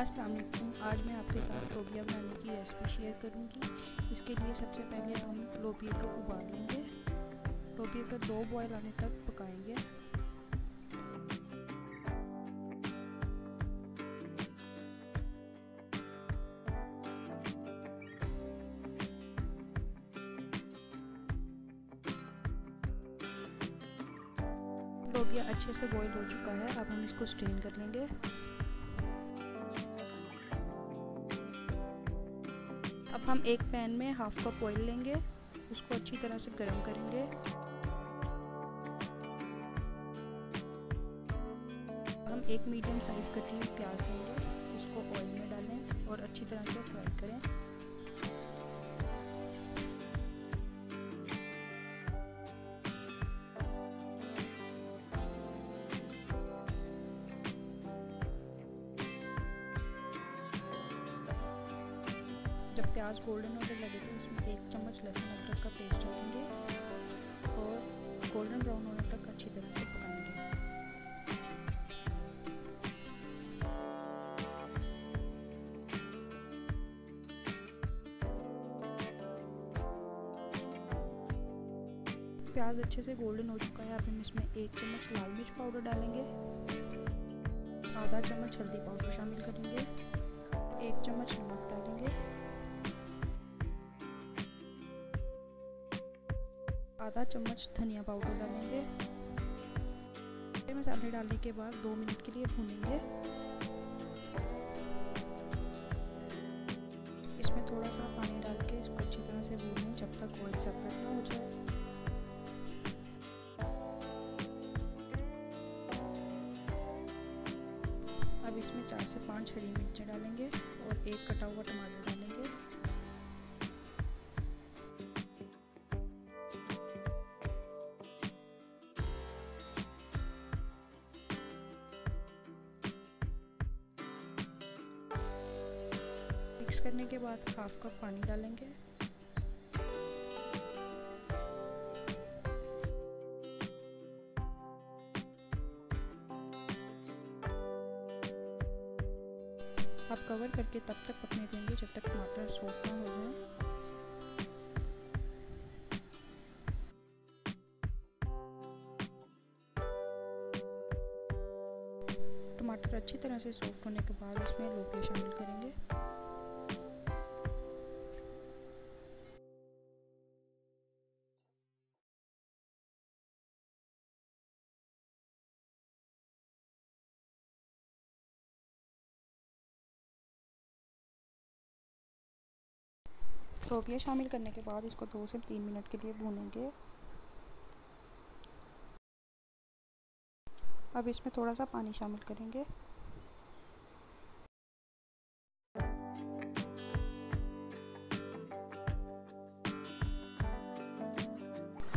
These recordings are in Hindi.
अस्सलाम वालेकुम। आज मैं आपके साथ लोबिया बनाने की रेसिपी शेयर करूंगी। इसके लिए सबसे पहले हम लोबिया को उबाल लेंगे। लोबिया को 2 बॉयल आने तक पकाएंगे। लोबिया अच्छे से बॉयल हो चुका है। अब हम इसको स्ट्रेन कर लेंगे। अब हम एक पैन में हाफ कप ऑयल लेंगे, उसको अच्छी तरह से गर्म करेंगे। हम एक मीडियम साइज कटी हुई प्याज लेंगे, उसको ऑयल में डालें और अच्छी तरह से फ्राई करें। जब प्याज गोल्डन होने लगे तो इसमें 1 चम्मच लहसुन अदरक का पेस्ट डालेंगे और गोल्डन ब्राउन होने तक अच्छी तरह से पकाएंगे। प्याज अच्छे से गोल्डन हो चुका है। अब हम इसमें 1 चम्मच लाल मिर्च पाउडर डालेंगे, आधा चम्मच हल्दी पाउडर शामिल करेंगे, 1 चम्मच नमक डालेंगे, आधा चम्मच धनिया पाउडर डालेंगे। मसाले डालने के बाद 2 मिनट के लिए भूनेंगे। इसमें थोड़ा सा पानी डाल के इसको अच्छी तरह से भूनें जब तक ऑयल सेपरेट ना हो जाए। अब इसमें 4 से 5 हरी मिर्चें डालेंगे और 1 कटा हुआ टमाटर डालेंगे। मिक्स करने के बाद हाफ कप पानी डालेंगे। अब कवर करके तब तक पकने देंगे जब तक टमाटर सॉफ्ट ना हो जाए। टमाटर अच्छी तरह से सॉफ्ट होने के बाद इसमें लोबिया शामिल करेंगे। लोबिया शामिल करने के बाद इसको 2 से 3 मिनट के लिए भूनेंगे। अब इसमें थोड़ा सा पानी शामिल करेंगे।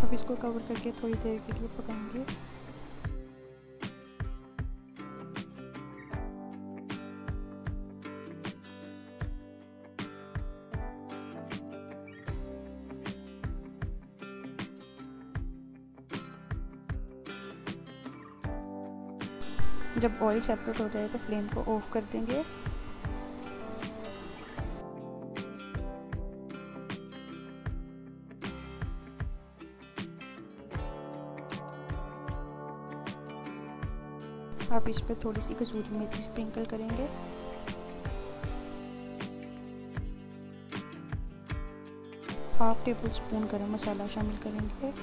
अब इसको कवर करके थोड़ी देर के लिए पकाएंगे। जब ऑयल सेपरेट हो जाए तो फ्लेम को ऑफ कर देंगे। आप इस पे थोड़ी सी कसूरी मेथी स्प्रिंकल करेंगे। हाफ टेबल स्पून गरम मसाला शामिल करेंगे।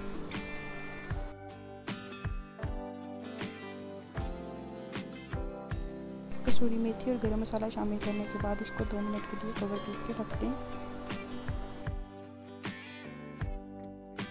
कसूरी मेथी और गरम मसाला शामिल करने के बाद इसको 2 मिनट के लिए कवर करके रख दें।